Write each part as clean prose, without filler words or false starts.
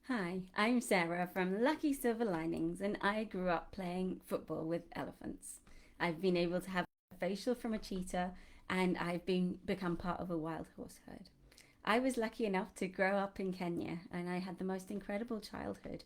Hi, I'm Sarah from Lucky Silver Linings, and I grew up playing football with elephants. I've been able to have a facial from a cheetah, and become part of a wild horse herd. I was lucky enough to grow up in Kenya, and I had the most incredible childhood.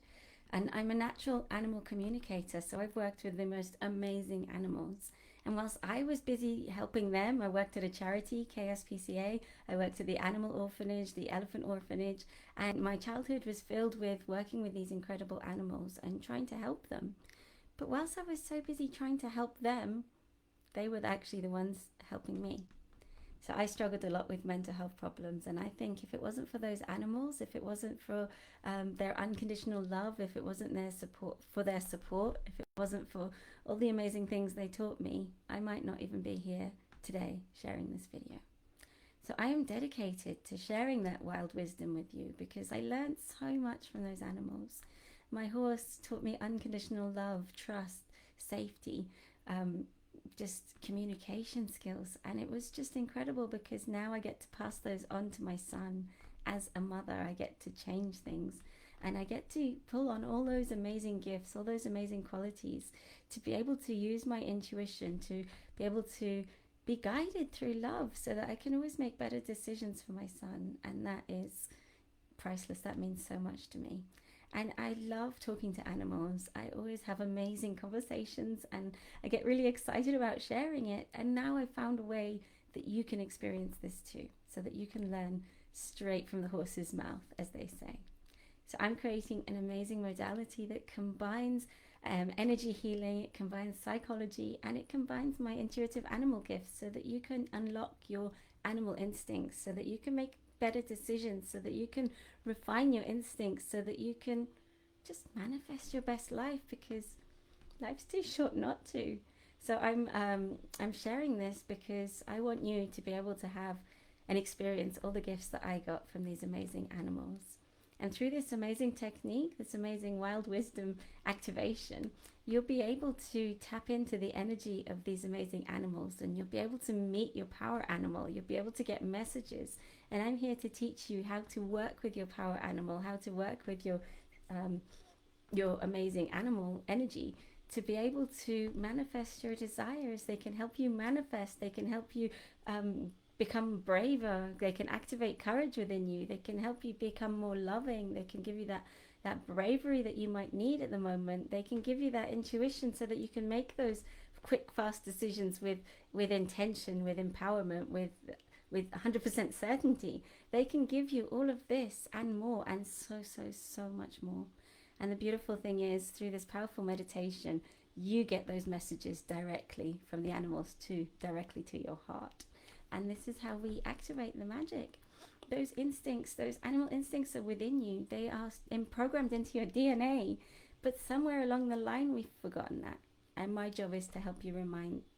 And I'm a natural animal communicator, so I've worked with the most amazing animals. And whilst I was busy helping them, I worked at a charity, KSPCA. I worked at the animal orphanage, the elephant orphanage, and my childhood was filled with working with these incredible animals and trying to help them. But whilst I was so busy trying to help them, they were actually the ones helping me. So I struggled a lot with mental health problems, and I think if it wasn't for those animals, if it wasn't for their unconditional love, if it wasn't their support, if it wasn't for all the amazing things they taught me, I might not even be here today sharing this video. So I am dedicated to sharing that wild wisdom with you because I learned so much from those animals. My horse taught me unconditional love, trust, safety, um, just communication skills. And it was just incredible because now I get to pass those on to my son. As a mother, I get to change things and I get to pull on all those amazing gifts, all those amazing qualities to be able to use my intuition, to be able to be guided through love so that I can always make better decisions for my son. And that is priceless. That means so much to me. And I love talking to animals. I always have amazing conversations and I get really excited about sharing it. And now I've found a way that you can experience this too, so that you can learn straight from the horse's mouth, as they say. So I'm creating an amazing modality that combines energy healing, it combines psychology, and it combines my intuitive animal gifts so that you can unlock your animal instincts, so that you can make better decisions, so that you can refine your instincts, so that you can just manifest your best life because life's too short not to. So I'm sharing this because I want you to be able to have and experience all the gifts that I got from these amazing animals. And through this amazing technique, this amazing wild wisdom activation, you'll be able to tap into the energy of these amazing animals and you'll be able to meet your power animal. You'll be able to get messages. And I'm here to teach you how to work with your power animal, how to work with your amazing animal energy to be able to manifest your desires. They can help you manifest, they can help you become braver, they can activate courage within you, they can help you become more loving, they can give you that bravery that you might need at the moment, they can give you that intuition so that you can make those quick fast decisions with intention, with empowerment, with 100% certainty. They can give you all of this and more, and so much more. And the beautiful thing is, through this powerful meditation, you get those messages directly from the animals directly to your heart. And this is how we activate the magic. Those instincts, those animal instincts are within you. They are programmed into your DNA. But somewhere along the line, we've forgotten that. And my job is to help you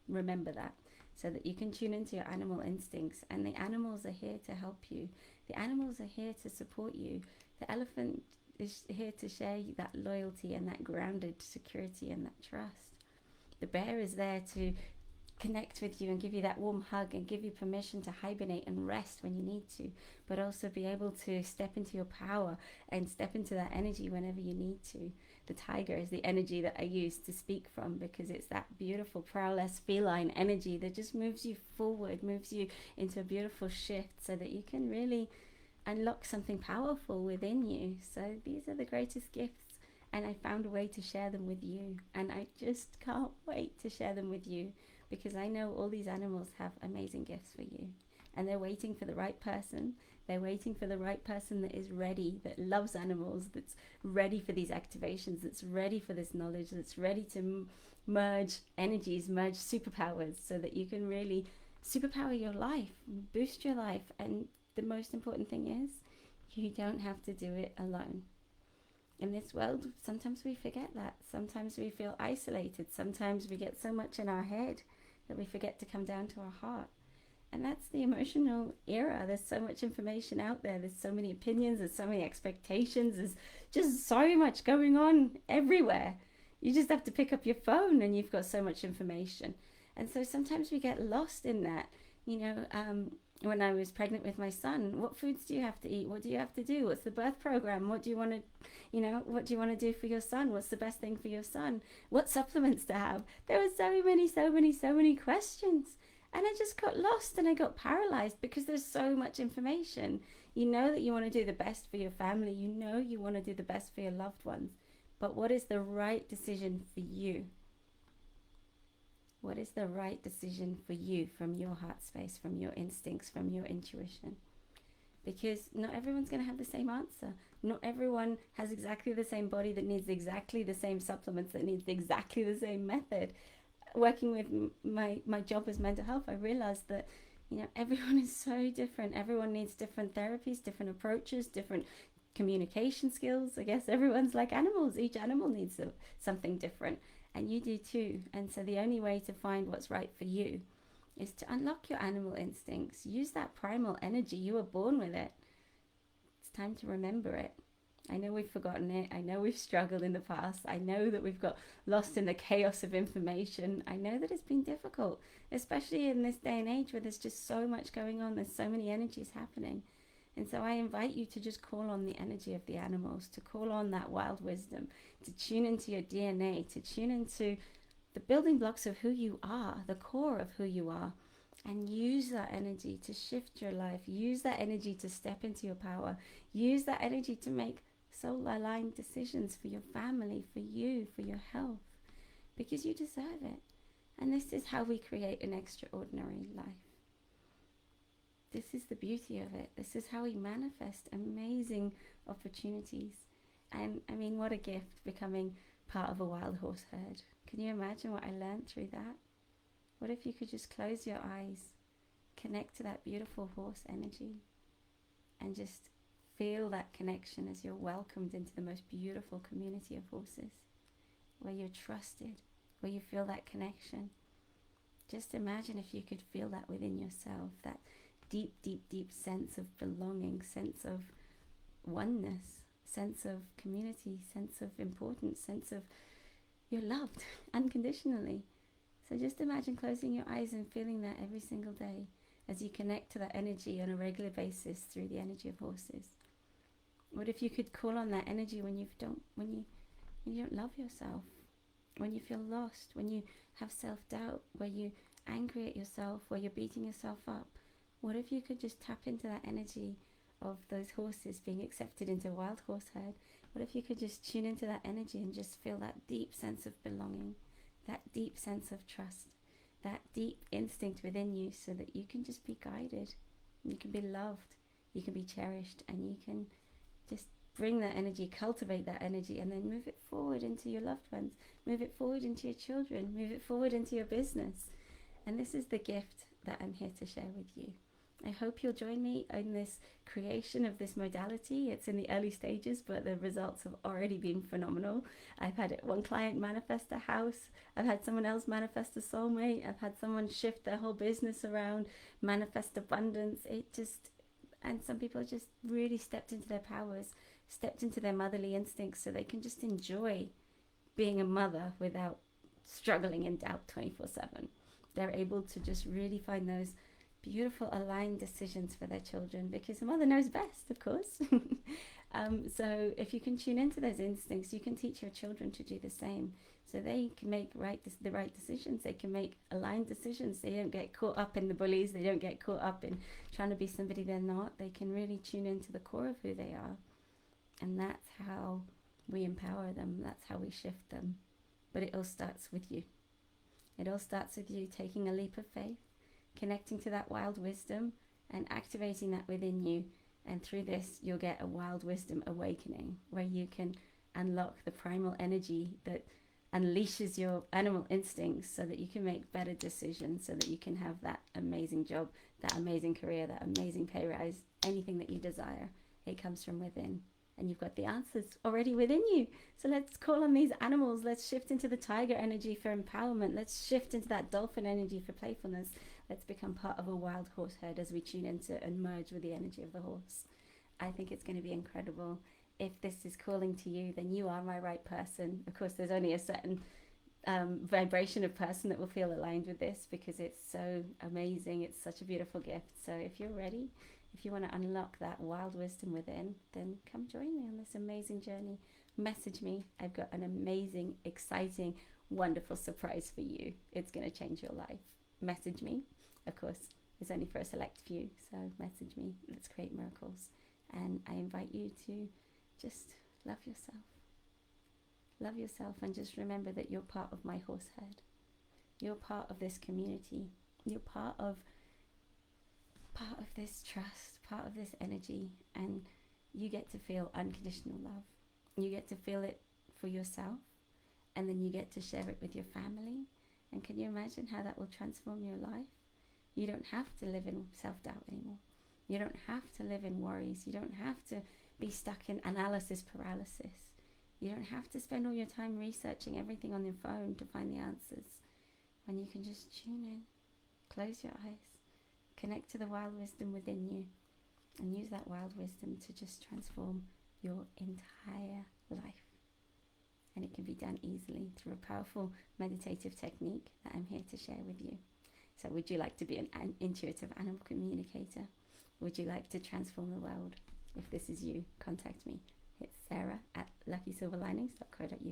remember that so that you can tune into your animal instincts. And the animals are here to help you. The animals are here to support you. The elephant is here to share that loyalty and that grounded security and that trust. The bear is there to connect with you and give you that warm hug and give you permission to hibernate and rest when you need to, but also be able to step into your power and step into that energy whenever you need to. The tiger is the energy that I use to speak from because it's that beautiful prowess feline energy that just moves you forward, moves you into a beautiful shift so that you can really unlock something powerful within you. So these are the greatest gifts, and I found a way to share them with you, and I just can't wait to share them with you because I know all these animals have amazing gifts for you, and they're waiting for the right person. They're waiting for the right person that is ready, that loves animals, that's ready for these activations, that's ready for this knowledge, that's ready to merge energies, merge superpowers so that you can really superpower your life, boost your life. And the most important thing is you don't have to do it alone. In this world, sometimes we forget that. Sometimes we feel isolated. Sometimes we get so much in our head that we forget to come down to our heart. And that's the emotional era. There's so much information out there. There's so many opinions. There's so many expectations. There's just so much going on everywhere. You just have to pick up your phone and you've got so much information. And so sometimes we get lost in that. You know, when I was pregnant with my son, what foods do you have to eat? What do you have to do? What's the birth program? What do you want to, what do you want to do for your son? What's the best thing for your son? What supplements to have? There were so many questions. And I just got lost and I got paralyzed because there's so much information. You know that you want to do the best for your family. You know you want to do the best for your loved ones. But what is the right decision for you? What is the right decision for you from your heart space, from your instincts, from your intuition? Because not everyone's going to have the same answer. Not everyone has exactly the same body that needs exactly the same supplements, that needs exactly the same method. Working with my job as mental health, I realized that everyone is so different. Everyone needs different therapies, different approaches, different communication skills. I guess everyone's like animals. Each animal needs something different. And you do too. And so the only way to find what's right for you is to unlock your animal instincts. Use that primal energy. You were born with it. It's time to remember it. I know we've forgotten it. I know we've struggled in the past. I know that we've got lost in the chaos of information. I know that it's been difficult, especially in this day and age where there's just so much going on. There's so many energies happening. And so I invite you to just call on the energy of the animals, to call on that wild wisdom, to tune into your DNA, to tune into the building blocks of who you are, the core of who you are, and use that energy to shift your life. Use that energy to step into your power. Use that energy to make soul-aligned decisions for your family, for you, for your health, because you deserve it. And this is how we create an extraordinary life. This is the beauty of it. This is how we manifest amazing opportunities. And I mean, what a gift becoming part of a wild horse herd. Can you imagine what I learned through that? What if you could just close your eyes, connect to that beautiful horse energy, and just feel that connection as you're welcomed into the most beautiful community of horses, where you're trusted, where you feel that connection. Just imagine if you could feel that within yourself, that deep, deep, deep sense of belonging, sense of oneness, sense of community, sense of importance, sense of you're loved unconditionally. So just imagine closing your eyes and feeling that every single day as you connect to that energy on a regular basis through the energy of horses. What if you could call on that energy when you don't love yourself, when you feel lost, when you have self-doubt, where you're angry at yourself, where you're beating yourself up? What if you could just tap into that energy of those horses being accepted into a wild horse herd? What if you could just tune into that energy and just feel that deep sense of belonging, that deep sense of trust, that deep instinct within you, so that you can just be guided, you can be loved, you can be cherished, and you can just bring that energy, cultivate that energy, and then move it forward into your loved ones, move it forward into your children, move it forward into your business. And this is the gift that I'm here to share with you. I hope you'll join me in this creation of this modality. It's in the early stages, but the results have already been phenomenal. I've had one client manifest a house. I've had someone else manifest a soulmate. I've had someone shift their whole business around, manifest abundance. And some people just really stepped into their powers, stepped into their motherly instincts, so they can just enjoy being a mother without struggling in doubt 24/7. They're able to just really find those beautiful aligned decisions for their children, because the mother knows best, of course. So if you can tune into those instincts, you can teach your children to do the same, so they can make the right decisions. They can make aligned decisions. They don't get caught up in the bullies. They don't get caught up in trying to be somebody they're not. They can really tune into the core of who they are, and that's how we empower them. That's how we shift them. But it all starts with you. It all starts with you taking a leap of faith, connecting to that wild wisdom and activating that within you. And through this, you'll get a wild wisdom awakening, where you can unlock the primal energy that unleashes your animal instincts, so that you can make better decisions, so that you can have that amazing job, that amazing career, that amazing pay rise, anything that you desire. It comes from within. And you've got the answers already within you. So let's call on these animals. Let's shift into the tiger energy for empowerment. Let's shift into that dolphin energy for playfulness. Let's become part of a wild horse herd as we tune into and merge with the energy of the horse. I think it's going to be incredible. If this is calling to you, then you are my right person. Of course, there's only a certain vibration of person that will feel aligned with this, because it's so amazing. It's such a beautiful gift. So if you're ready, if you want to unlock that wild wisdom within, then come join me on this amazing journey. Message me. I've got an amazing, exciting, wonderful surprise for you. It's going to change your life. Message me. Of course, it's only for a select few. So message me. Let's create miracles. And I invite you to just love yourself. Love yourself, and just remember that you're part of my horse herd. You're part of this community. You're part of this trust, part of this energy, and you get to feel unconditional love. You get to feel it for yourself, and then you get to share it with your family. And can you imagine how that will transform your life? You don't have to live in self-doubt anymore. You don't have to live in worries. You don't have to be stuck in analysis paralysis. You don't have to spend all your time researching everything on your phone to find the answers. When you can just tune in, close your eyes, connect to the wild wisdom within you, and use that wild wisdom to just transform your entire life. And it can be done easily through a powerful meditative technique that I'm here to share with you. So would you like to be an intuitive animal communicator? Would you like to transform the world? If this is you, contact me. It's Sarah at luckysilverlinings.co.uk.